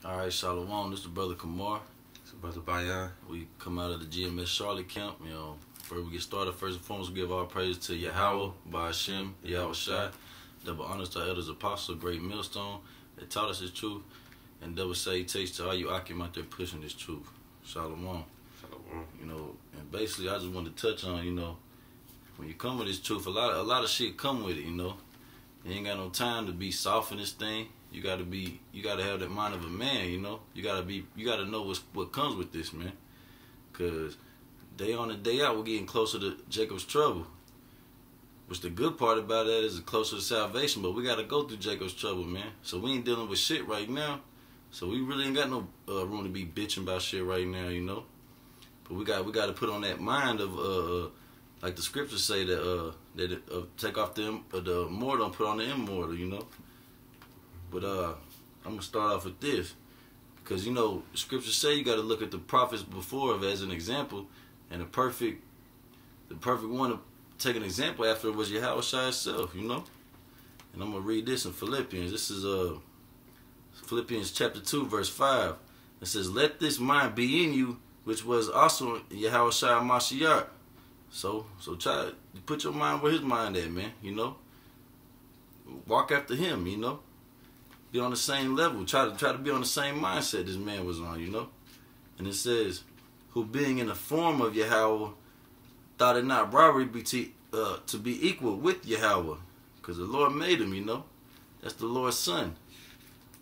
All right, Shalawam. This is the brother Kamar. It's the brother Bahasham. We come out of the GMS Charlotte camp. Before we get started, first and foremost, we give all praise to Yahawah, Bahasham, Yahawashi. Double honors to our elders, apostles, great millstone that taught us this truth. And double say takes to all you Akim out there pushing this truth. Shalawam. Shalawam. And basically, I just wanted to touch on, when you come with this truth, a lot of shit come with it, You ain't got no time to be soft in this thing. You gotta have that mind of a man, You gotta know what comes with this, man. Cause day on and day out, we're getting closer to Jacob's trouble. Which the good part about that is it's closer to salvation, but we gotta go through Jacob's trouble, man. So we ain't dealing with shit right now. So we really ain't got no room to be bitching about shit right now, But we got to put on that mind of like the scriptures say that take off the mortal and put on the immortal, But I'm gonna start off with this, because the scriptures say you got to look at the prophets before as an example, and the perfect one to take an example after was Yahawashi itself, And I'm gonna read this in Philippians. This is Philippians chapter 2 verse 5. It says, "Let this mind be in you, which was also in Yahawashi Mashiach." So try to put your mind where his mind at, man. Walk after him, Be on the same level. Try to be on the same mindset this man was on, And it says, "Who being in the form of Yahawah, thought it not robbery to be equal with Yahawah," because the Lord made him, That's the Lord's son,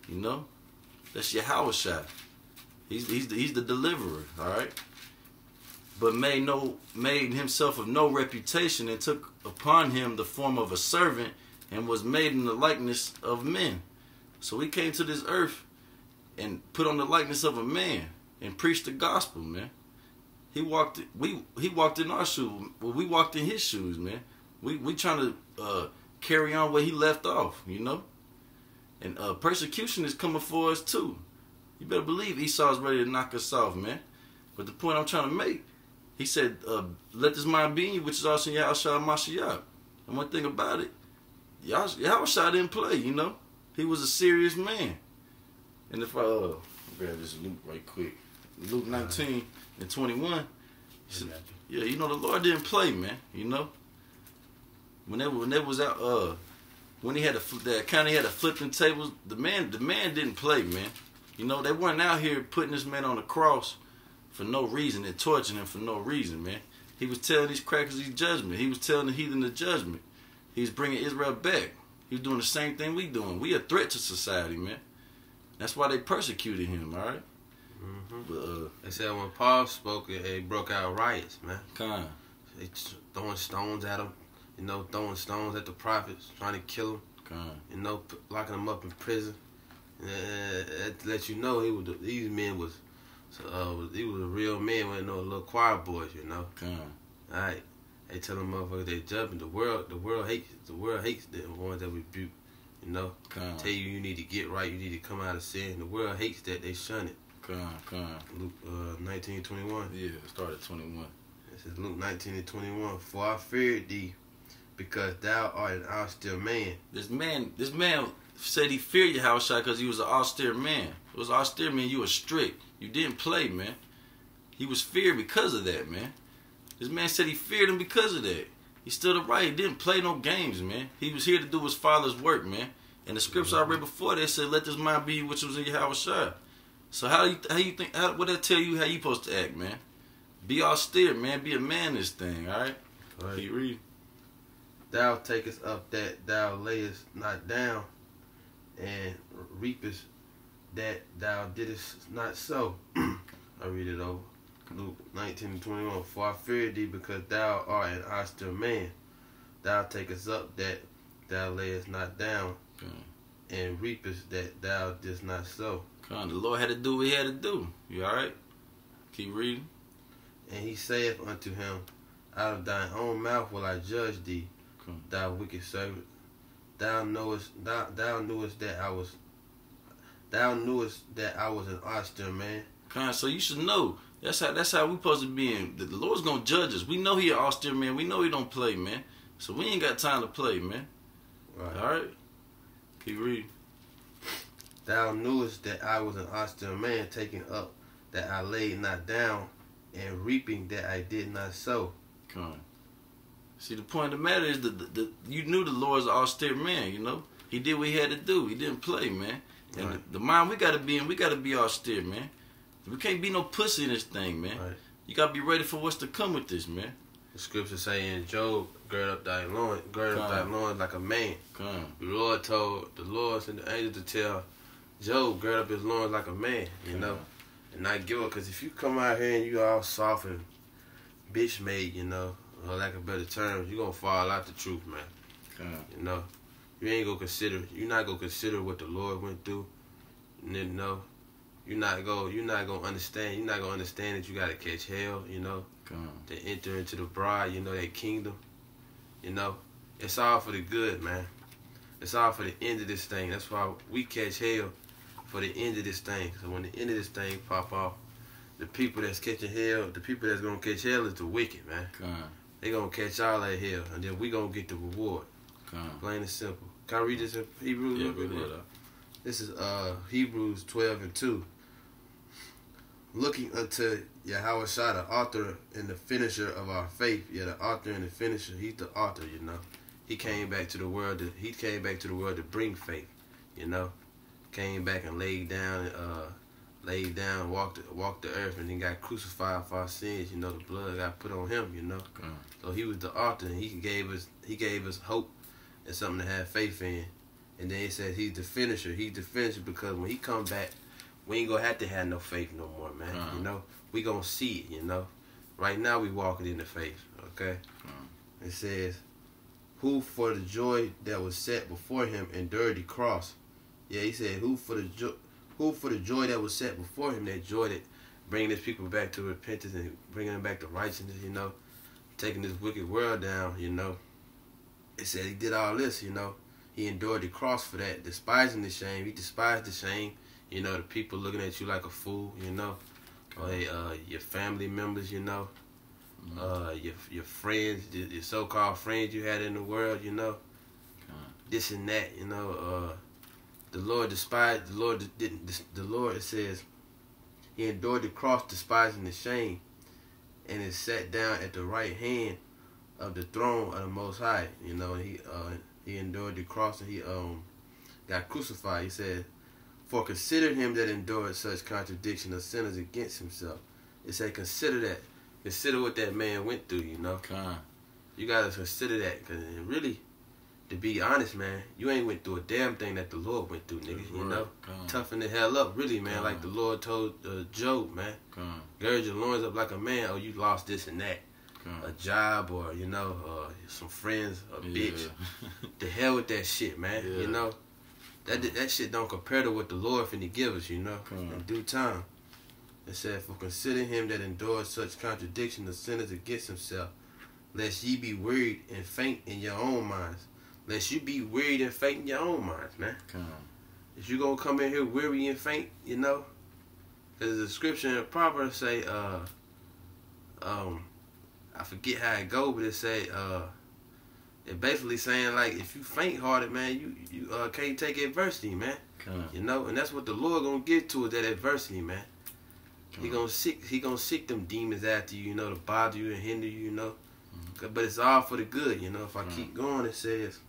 That's Yahawashi. He's the deliverer, all right. But made himself of no reputation, and took upon him the form of a servant, and was made in the likeness of men. So he came to this earth and put on the likeness of a man and preached the gospel, man. He walked in our shoes. Well, we walked in his shoes, man. We trying to carry on where he left off, And persecution is coming for us too. You better believe Esau's ready to knock us off, man. But the point I'm trying to make, he said, "Let this mind be in you, which is also in Yahawashi Mashiach." And one thing about it, Yahawashi didn't play, He was a serious man. And if I grab this Luke right quick, Luke 19 and 21. He said, yeah, the Lord didn't play, man. When they was out, when he had that kind of had a flipping tables, the man didn't play, man. They weren't out here putting this man on the cross for no reason and torturing him for no reason, man. He was telling these crackers his judgment. He was telling the heathen the judgment. He was bringing Israel back. He was doing the same thing we doing. We a threat to society, man. That's why they persecuted him, all right? But, they said when Paul spoke, it broke out riots, man. Kind. They throwing stones at him, throwing stones at the prophets, trying to kill him. Kind. Locking them up in prison. To let you know, these men was, he was a real man with no little choir boys, Kind. All right. They tell them motherfuckers they judging. The world hates the ones that rebuke, Kind. Tell you need to get right, you need to come out of sin. The world hates that, they shun it. Kind. Luke 19:21. Yeah, it started 21. It says Luke 19:21. "For I feared thee, because thou art an austere man." This man said he feared Yahawashi because he was an austere man. It was austere man, you were strict. You didn't play, man. He was feared because of that, man. This man said he feared him because of that. He stood upright. He didn't play no games, man. He was here to do his father's work, man. And the scripture I read before, they said, "Let this mind be which was in Yahawashi." So how you think? What that tell you how you supposed to act, man? Be austere, man. Be a man in this thing, all right? Right. Keep reading. "Thou takest up that thou layest not down, and reapest that thou didst not sow." I read it over. Luke 19:21. "For I fear thee, because thou art an austere man. Thou takest up that thou layest not down, and reapest that thou didst not sow." The Lord had to do what he had to do. You all right? Keep reading. "And he saith unto him, Out of thine own mouth will I judge thee, thou wicked servant. Thou knewest that I was an austere man." So you should know. That's how we supposed to be in. The Lord's gonna judge us. We know he an austere man. We know he don't play, man. So we ain't got time to play, man. Right. All right? Keep reading. Thou knewest that I was an austere man, taking up that I laid not down, and reaping that I did not sow. Come on. See, the point of the matter is that you knew the Lord's an austere man, you know. He did what he had to do. He didn't play, man. And Right. the mind we gotta be in, we gotta be austere, man. We can't be no pussy in this thing, man. Right. You gotta be ready for what's to come with this, man. The scripture say in Job, gird up thy loins like a man. Come. The Lord told the Lord and the angel to tell Job, gird up his loins like a man, you know, and not give up. Because if you come out here and you all soft and bitch made, you know, or lack of better terms, you gonna fall out the truth, man. Come. You know, you're not gonna consider what the Lord went through. And then, no, you're not gonna understand that you gotta catch hell, you know, Come. to enter into the bride, you know, that kingdom. You know, it's all for the good, man. It's all for the end of this thing. That's why we catch hell for the end of this thing. So when the end of this thing pop off, the people that's catching hell, the people that's gonna catch hell is the wicked, man. Come. They gonna catch all that hell, and then we gonna get the reward. Come. Plain and simple. Can I read this in Hebrews? Yeah, read it up. This is Hebrews 12:2. Looking unto Yahawashi, the author and the finisher of our faith. Yeah, the author and the finisher. He's the author, you know. He came back to the world to bring faith, you know. Came back and laid down, walked the earth, and then got crucified for our sins. You know, the blood got put on him, you know. So he was the author, and he gave us hope and something to have faith in. And then he says he's the finisher. He's the finisher because when he come back, we ain't gonna have to have no faith no more, man. You know, we gonna see it, you know. Right now we walking in the faith, okay? It says, who for the joy that was set before him endured the cross. Yeah, he said, who for the joy that was set before him, that joy that bringing his people back to repentance and bringing them back to righteousness, you know, taking this wicked world down, you know. It said he did all this, you know. He endured the cross for that, despising the shame. He despised the shame. You know, the people looking at you like a fool, you know. Or your family members, you know. Your friends, your so-called friends you had in the world, you know. This and that, you know. The Lord despised, the Lord, it says, he endured the cross despising the shame, and is sat down at the right hand of the throne of the Most High. You know, he endured the cross and he got crucified. He said, for consider him that endured such contradiction of sinners against himself. It said, consider that. Consider what that man went through, you know. You got to consider that. Because really, to be honest, man, you ain't went through a damn thing that the Lord went through, nigga, you know. Toughen the hell up, really, man, like the Lord told Job, man. Gird your loins up like a man. Oh, you lost this and that. A job or, you know, some friends, a bitch. The hell with that shit, man, you know. That shit don't compare to what the Lord finna give us, you know, in due time. It said, for consider him that endured such contradiction of sinners against himself, lest ye be wearied and faint in your own minds. Lest you be wearied and faint in your own minds, man. If you gonna come in here weary and faint, you know, because the scripture in the Proverbs say, I forget how it go, but it say, it basically saying like if you faint hearted, man, you can't take adversity, man. You know, and that's what the Lord gonna get to, is that adversity, man. He gonna seek them demons after you, you know, to bother you and hinder you, you know. But it's all for the good, you know. If I keep going, it says,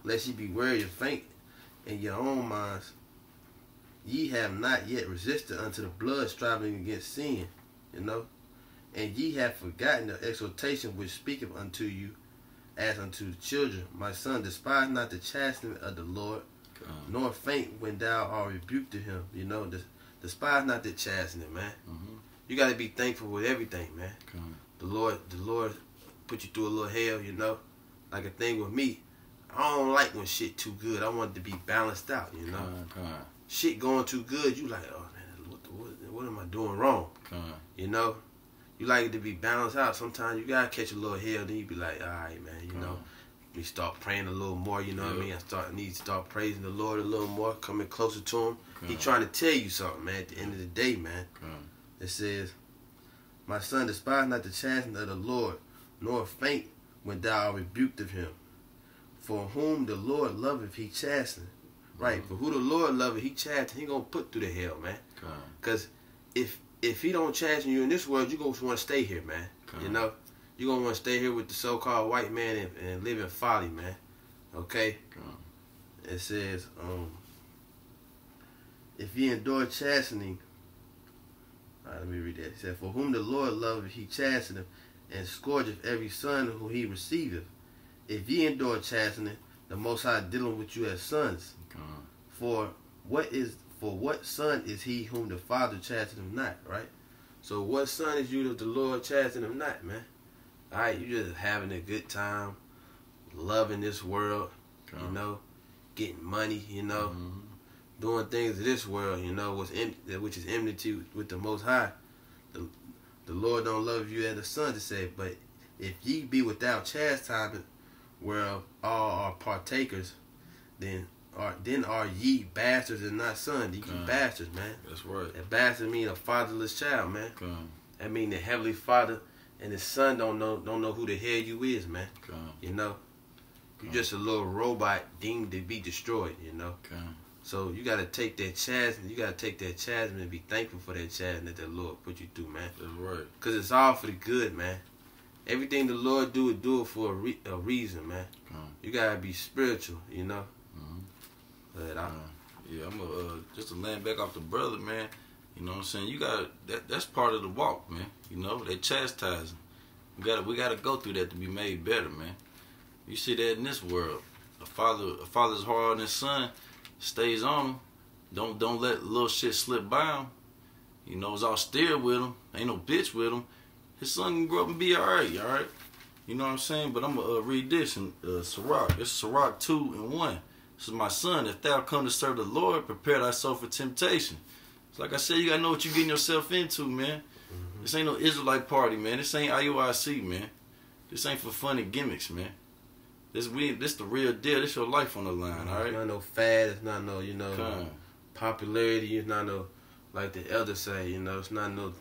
lest ye be weary and faint in your own minds, ye have not yet resisted unto the blood, striving against sin, you know. And ye have forgotten the exhortation which speaketh unto you as unto the children. My son, despise not the chastening of the Lord, nor faint when thou art rebuked of him. You know, despise not the chastening, man. You got to be thankful with everything, man. The Lord put you through a little hell, you know. Like a thing with me, I don't like when shit too good. I want it to be balanced out, you know. Shit going too good, you like, oh man, what am I doing wrong? You know. You like it to be balanced out. Sometimes you gotta catch a little hell, then you be like, all right, man, you know. We start praying a little more, you know what I mean? I need to start praising the Lord a little more, coming closer to him. He trying to tell you something, man, at the end of the day, man. It says, my son, despise not the chastening of the Lord, nor faint when thou art rebuked of him. For whom the Lord loveth, he chasteneth, Right. For who the Lord loveth, he chasten, he gonna put through the hell, man. Because if he don't chasten you in this world, you gonna want to stay here, man. You know? You gonna want to stay here with the so-called white man and live in folly, man. Okay? It says, if ye endure chastening, all right, let me read that. It said, for whom the Lord loveth, he chasteneth, and scourgeth every son whom he receiveth. If ye endure chastening, the Most High dealing with you as sons. For what son is he whom the Father chasteneth not, right? So what son is you that the Lord chasteneth not, man? Alright, you just having a good time, loving this world, you know, getting money, you know, doing things of this world, you know, which is enmity with the Most High. The Lord don't love you as a son, to say, but if ye be without chastisement, whereof all are partakers, then are ye bastards and not sons. Ye be bastards, man. That's right. A bastard mean a fatherless child, man. That mean the heavenly Father and his son don't know who the hell you is, man. You know, you just a little robot deemed to be destroyed. You know. So you gotta take that chastisement. You gotta take that chastisement and be thankful for that chastisement that the Lord put you through, man. That's right. Cause it's all for the good, man. Everything the Lord do for a reason, man. You gotta be spiritual, you know. But yeah, I'm just to land back off the brother, man. You know what I'm saying? You got that's part of the walk, man. You know, they chastising. We gotta go through that to be made better, man. You see that in this world. A father's hard on his son, stays on him. Don't let little shit slip by him. You know, it's austere with him. Ain't no bitch with him. His son can grow up and be alright, alright? You know what I'm saying? But I'm going to read this in Sirach. It's Sirach 2:1. This is my son. If thou come to serve the Lord, prepare thyself for temptation. It's like I said, you got to know what you're getting yourself into, man. This ain't no Israelite party, man. This ain't IUIC, man. This ain't for funny gimmicks, man. This the real deal. This your life on the line, alright? It's not no fad. It's not no, you know, popularity. It's not no, like the elders say, you know, it's not no...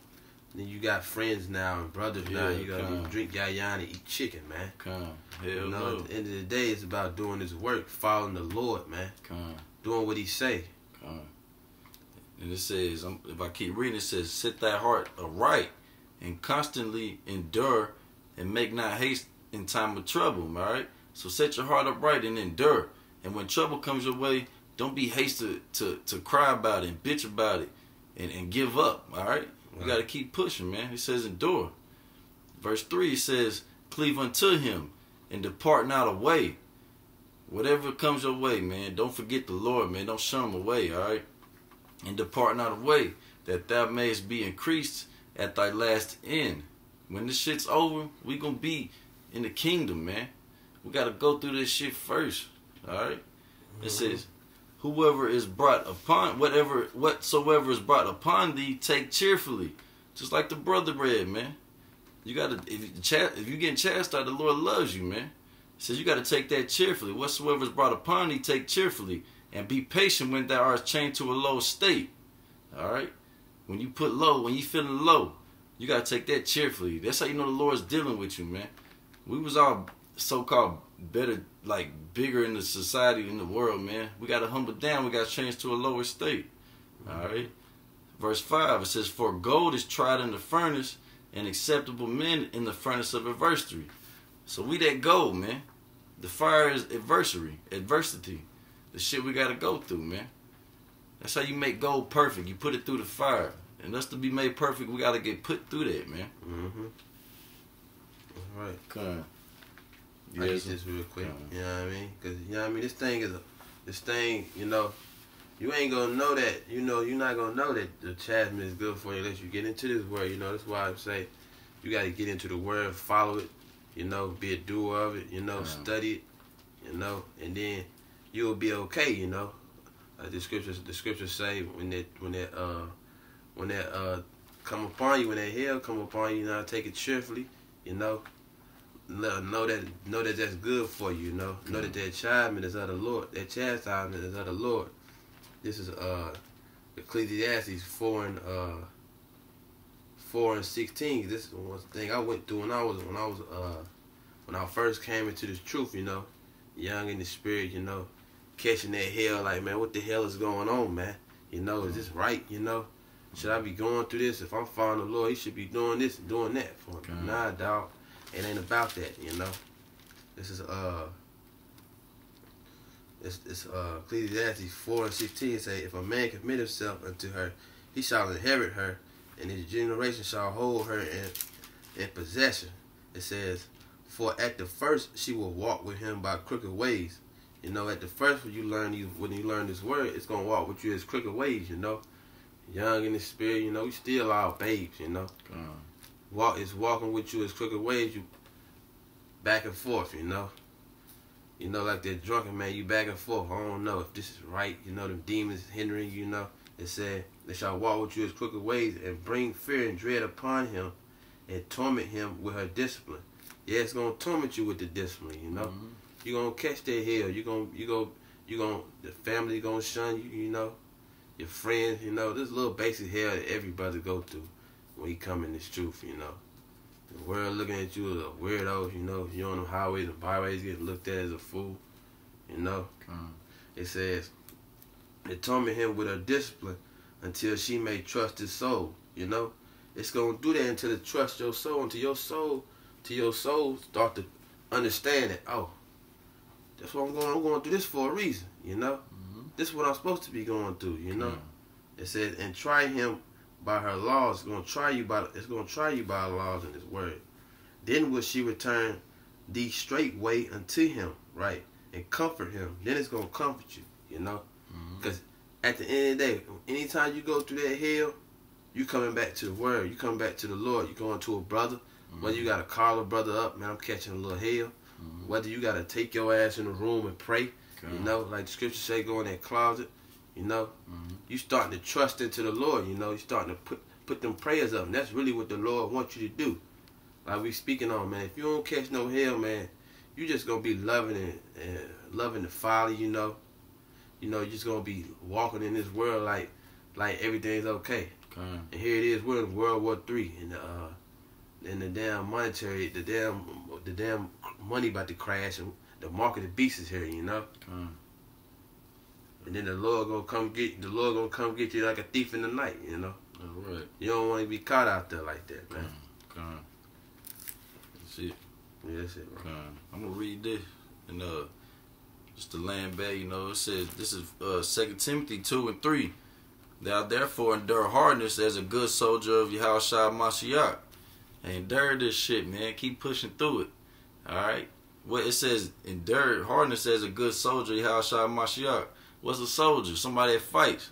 Then you got friends now and brothers now. You gotta drink Yahawah and eat chicken, man. You know, at the end of the day, it's about doing his work, following the Lord, man. Doing what he say. And it says, if I keep reading, it says, set thy heart aright and constantly endure and make not haste in time of trouble, all right? So set your heart upright and endure. And when trouble comes your way, don't be hasty to cry about it and bitch about it and give up, all right? You got to keep pushing, man. It says endure. Verse 3, it says, cleave unto him and depart not away. Whatever comes your way, man, don't forget the Lord, man. Don't shun him away, all right? And depart not away, that thou mayest be increased at thy last end. When this shit's over, we going to be in the kingdom, man. We got to go through this shit first, all right? It says, whoever is brought upon, whatsoever is brought upon thee, take cheerfully. Just like the brother read, man. You gotta, if you getting chastised, the Lord loves you, man. He says you gotta take that cheerfully. Whatsoever is brought upon thee, take cheerfully, and be patient when thou art chained to a low state. All right. When you put low, when you feeling low, you gotta take that cheerfully. That's how you know the Lord's dealing with you, man. We was all so-called better, like bigger in the society, in the world, man. We got to humble down. We got to change to a lower state. All right. Verse 5, it says, for gold is tried in the furnace, and acceptable men in the furnace of adversity. So we that gold, man. The fire is adversity. The shit we got to go through, man. That's how you make gold perfect. You put it through the fire. And us to be made perfect, we got to get put through that, man. All right. Come. I get this real quick, you know what I mean? Because, you know what I mean, this thing, you know, you ain't going to know that, you know, you're not going to know that the chastisement is good for you unless you get into this word, you know. That's why I say you got to get into the word, follow it, you know, be a doer of it, you know, study it, you know, and then you'll be okay, you know. The scriptures say when that come upon you, when that hell come upon you, you know, take it cheerfully, you know. Know that that's good for you, you know. Know that chastisement is of the Lord. That chastisement is of the Lord. This is Ecclesiastes 4:16. This is one thing I went through when I first came into this truth, you know, young in the spirit, you know, catching that hell, like, man, what the hell is going on, man? You know, is this right? You know, should I be going through this? If I'm following the Lord, He should be doing this and doing that for me. Nah, dog, it ain't about that. You know, this is It's Ecclesiastes 4:16 say, if a man commit himself unto her, he shall inherit her, and his generation shall hold her in possession. It says, for at the first she will walk with him by crooked ways. You know, at the first when you learn this word, it's gonna walk with you as crooked ways. You know, young in the spirit. You know, we still all babes. You know, it's walking with you as crooked ways. You back and forth. You know. You know, like that drunken man, you back and forth. I don't know if this is right. You know, them demons hindering you, you know. It said, they shall walk with you as crooked ways and bring fear and dread upon him and torment him with her discipline. Yeah, it's going to torment you with the discipline, you know. You're going to catch that hell. The family going to shun you, you know. Your friends, you know. There's a little basic hell that every brother go through when he come in this truth, you know. The world looking at you as a weirdo, you know. You're on the highways and byways getting looked at as a fool, you know. It says, they torment him with her discipline until she may trust his soul, you know. It's going to do that until it trusts your soul, until your soul start to understand that, oh, that's what I'm going through this for a reason, you know. This is what I'm supposed to be going through, you know. It says, and try him by her laws. It's going to try you by the laws in His word. Then will she return thee straightway unto him, right, and comfort him. Then it's going to comfort you, you know. Because at the end of the day, anytime you go through that hell, you coming back to the word. You coming back to the Lord. You going to a brother. Whether you got to call a brother up, man, I'm catching a little hell. Whether you got to take your ass in the room and pray, you know, like the scripture say, go in that closet, you know. You starting to trust into the Lord, you know. You starting to put them prayers up. And that's really what the Lord wants you to do. Like we speaking on, man. If you don't catch no hell, man, you just going to be loving loving the folly, you know. You know, you're just going to be walking in this world like everything's okay. And here it is, we're in World War III, and the damn monetary, the damn money about to crash, and the mark of the beast is here, you know. And then the Lord gonna come get you like a thief in the night, you know. All right. You don't want to be caught out there like that, man. That's it. Yeah, that's it, bro. I'm gonna read this, and just to land back, you know, it says this is 2 Timothy 2:3. Thou therefore endure hardness as a good soldier of Yahawashi Mashiach. And endure this shit, man. Keep pushing through it. Alright? What it says, endure hardness as a good soldier of Yahawashi Mashiach. What's a soldier? Somebody that fights.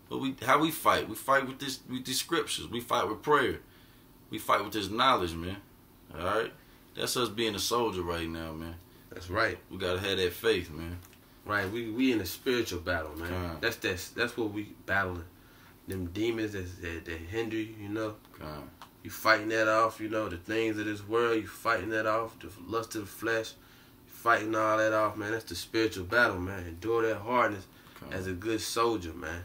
But how we fight? We fight with these scriptures. We fight with prayer. We fight with this knowledge, man. Alright? That's us being a soldier right now, man. That's right. We gotta have that faith, man. Right, we in a spiritual battle, man. That's what we battling. Them demons that hinder you, you know. You fighting that off, you know, the things of this world, you fighting that off, the lust of the flesh, you fighting all that off, man. That's the spiritual battle, man. Endure that hardness as a good soldier, man.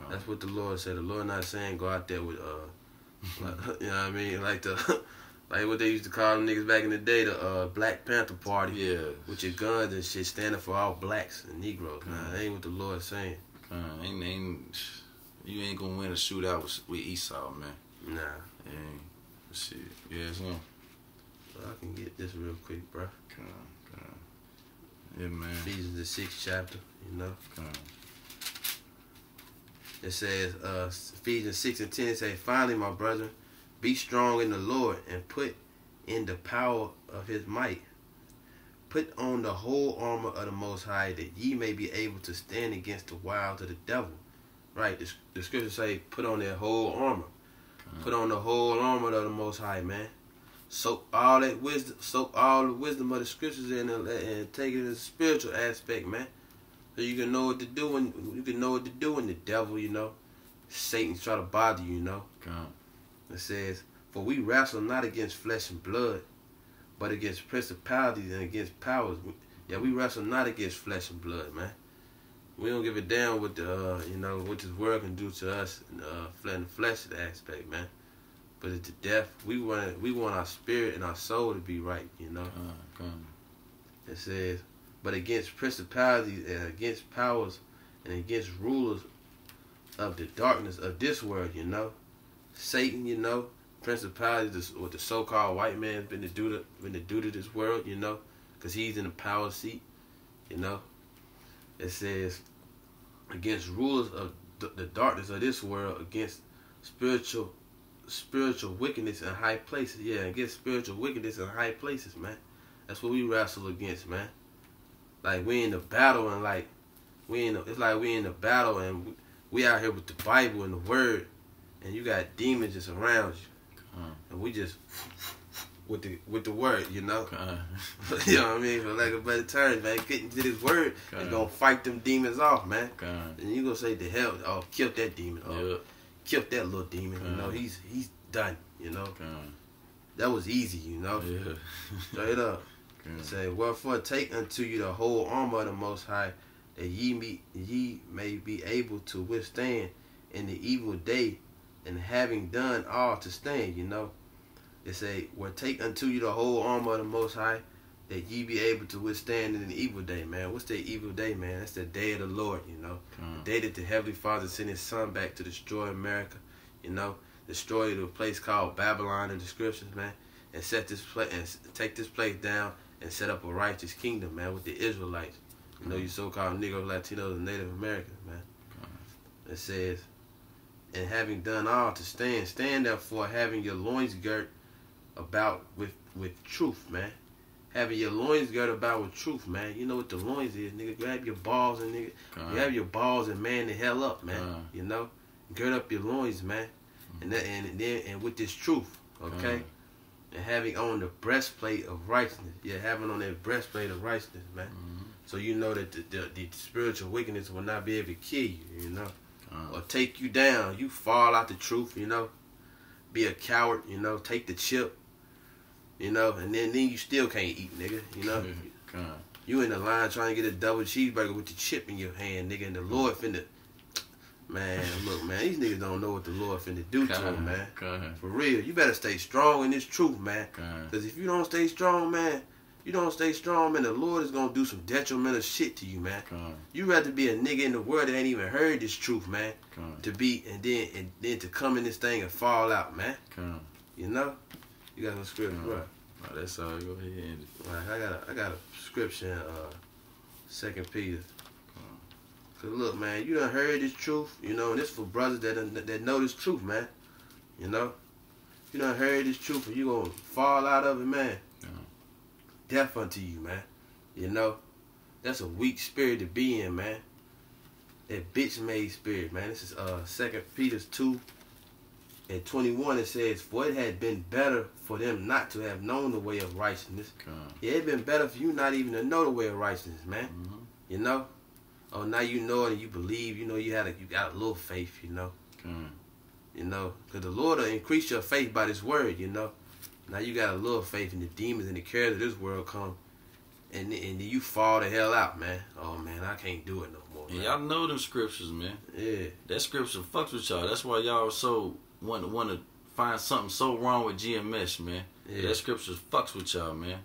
That's what the Lord said. The Lord not saying go out there with like, you know what I mean, like like what they used to call them niggas back in the day, the Black Panther Party. Yeah. With your guns and shit, standing for all blacks and Negroes. Nah, that ain't what the Lord's saying. You ain't gonna win a shootout with Esau, man. Nah. Shit. Yeah, it's on. I can get this real quick, bro. Yeah, man. Ephesians the 6th chapter, you know. It says, Ephesians 6:10, it says, finally, my brother, be strong in the Lord and put in the power of His might. Put on the whole armor of the Most High, that ye may be able to stand against the wiles of the devil. Right, the scriptures say, put on that whole armor. Put on the whole armor of the Most High, man. Soak all the wisdom of the scriptures in and take it in the spiritual aspect, man. So you can know what to do when the devil, you know, Satan try to bother you, you know. It says, for we wrestle not against flesh and blood, but against principalities and against powers. We wrestle not against flesh and blood, man. We don't give a damn what what this world can do to us in the flesh aspect, man. But it's the death. We want our spirit and our soul to be right, you know. It says, but against principalities and against powers and against rulers of the darkness of this world, you know. Satan, you know, principalities, what the so-called white man been to do to this world, you know, because he's in the power seat, you know. It says, against rulers of the darkness of this world, against spiritual wickedness in high places. Yeah, against spiritual wickedness in high places, man. That's what we wrestle against, man. Like, we in the battle, and like, it's like we in the battle, and we out here with the Bible and the Word, and you got demons just around you, and we just with the Word, you know. You know what I mean? For lack of better terms, man, getting to this Word is gonna fight them demons off, man. And you gonna say, the hell, oh, kill that demon, kill that little demon, you know. He's done, you know. That was easy, you know. Straight up. Say, wherefore take unto you the whole armor of the Most High, that ye may be able to withstand in the evil day, and having done all to stand, you know. It say, well, take unto you the whole armor of the Most High, that ye be able to withstand in the evil day, man. What's the evil day, man? That's the day of the Lord, you know. The day that the Heavenly Father sent His Son back to destroy America, you know. Destroy the place called Babylon in the scriptures, man, and take this place down and set up a righteous kingdom, man, with the Israelites. You know, you so-called Negro, Latinos, and Native Americans, man. It says, and having done all to stand therefore, having your loins girt about with truth, man. Having your loins girt about with truth, man. You know what the loins is, nigga. Grab your balls and nigga. Grab your balls and man the hell up, man. You know, gird up your loins, man. And with this truth, okay. And having on the breastplate of righteousness. Yeah, having on that breastplate of righteousness, man. So you know that the spiritual wickedness will not be able to kill you, you know, or take you down. You fall out the truth, you know. Be a coward, you know. Take the chip, you know, and then you still can't eat, nigga, you know. You in the line trying to get a double cheeseburger with the chip in your hand, nigga, and the Lord finna... Man, look, man, these niggas don't know what the Lord finna do to them, man. For real, you better stay strong in this truth, man. Because if you don't stay strong, man, the Lord is gonna do some detrimental shit to you, man. You rather be a nigga in the world that ain't even heard this truth, man, to be and then to come in this thing and fall out, man. You know, you got some scripture, right? Oh, that's all. Go ahead. Right, I got a scripture in 2 Peter. Cause look, man, you done heard this truth, you know, and this for brothers that know this truth, man. You know, you done heard this truth, and you gonna fall out of it, man. Death unto you, man. You know, that's a weak spirit to be in, man. That bitch-made spirit, man. This is 2 Peter 2:21. It says, for it had been better for them not to have known the way of righteousness. Yeah, it been better for you not even to know the way of righteousness, man. You know. Oh, now you know it and you believe. You know you got a little faith. You know. You know, because the Lord will increase your faith by this word. You know. Now you got a little faith, and the demons and the cares of this world come, and then you fall the hell out, man. Oh man, I can't do it no more. And y'all know them scriptures, man. Yeah. That scripture fucks with y'all. That's why y'all so want to find something so wrong with GMS, man. Yeah. That scripture fucks with y'all, man.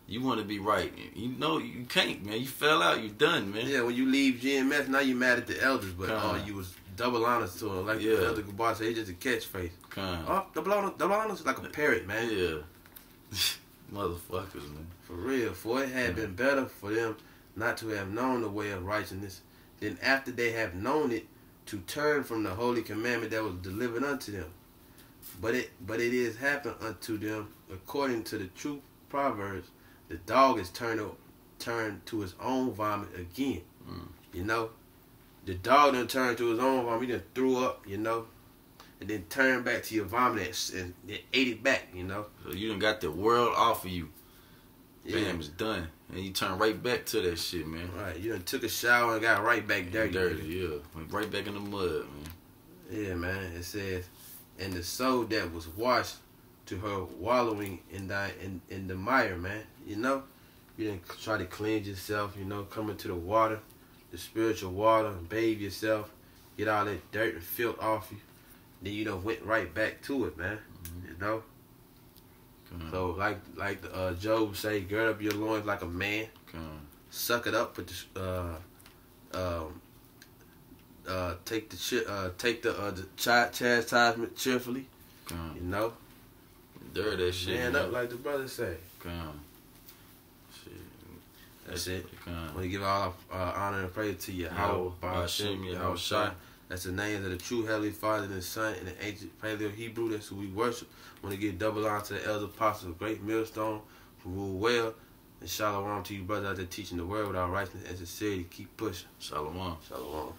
You want to be right. You know you can't, man. You fell out, you done, man. Yeah, when you leave GMS, now you mad at the elders, but you was double honest to him. Like the Elder Gabar said, it's just a catchphrase. Oh, double honest like a parrot, man. Yeah. Motherfuckers, man. For real. For it had been better for them not to have known the way of righteousness than after they have known it to turn from the holy commandment that was delivered unto them. But it is happened unto them according to the true Proverbs. The dog is turned to his own vomit again. You know, the dog done turned to his own vomit. He done threw up, you know, and then turned back to your vomit and ate it back, you know. So you done got the world off of you. Bam, it's done. And you turn right back to that shit, man. Right, you done took a shower and got right back dirty. Yeah. Went right back in the mud, man. Yeah, man. It says, and the soul that was washed to her wallowing in the mire, man. You know, you didn't try to cleanse yourself, you know, come into the water, the spiritual water, and bathe yourself, get all that dirt and filth off you. Then you done went right back to it, man. You know. So like Job say, gird up your loins like a man. suck it up, put the take the chastisement cheerfully. You know, Gird that shit. Man up, like the brother say. Shit. That's it. I want to give all honor and praise to Yahawah, Bahasham, Yahawashi. That's the names of the true Heavenly Father and the Son in the ancient Paleo Hebrew. That's who we worship. I want to give double honor to the elder apostles of Great Millstone who rule well. And Shalawam to you brothers out there teaching the word without righteousness and sincerity. Keep pushing. Shalawam. Shalawam.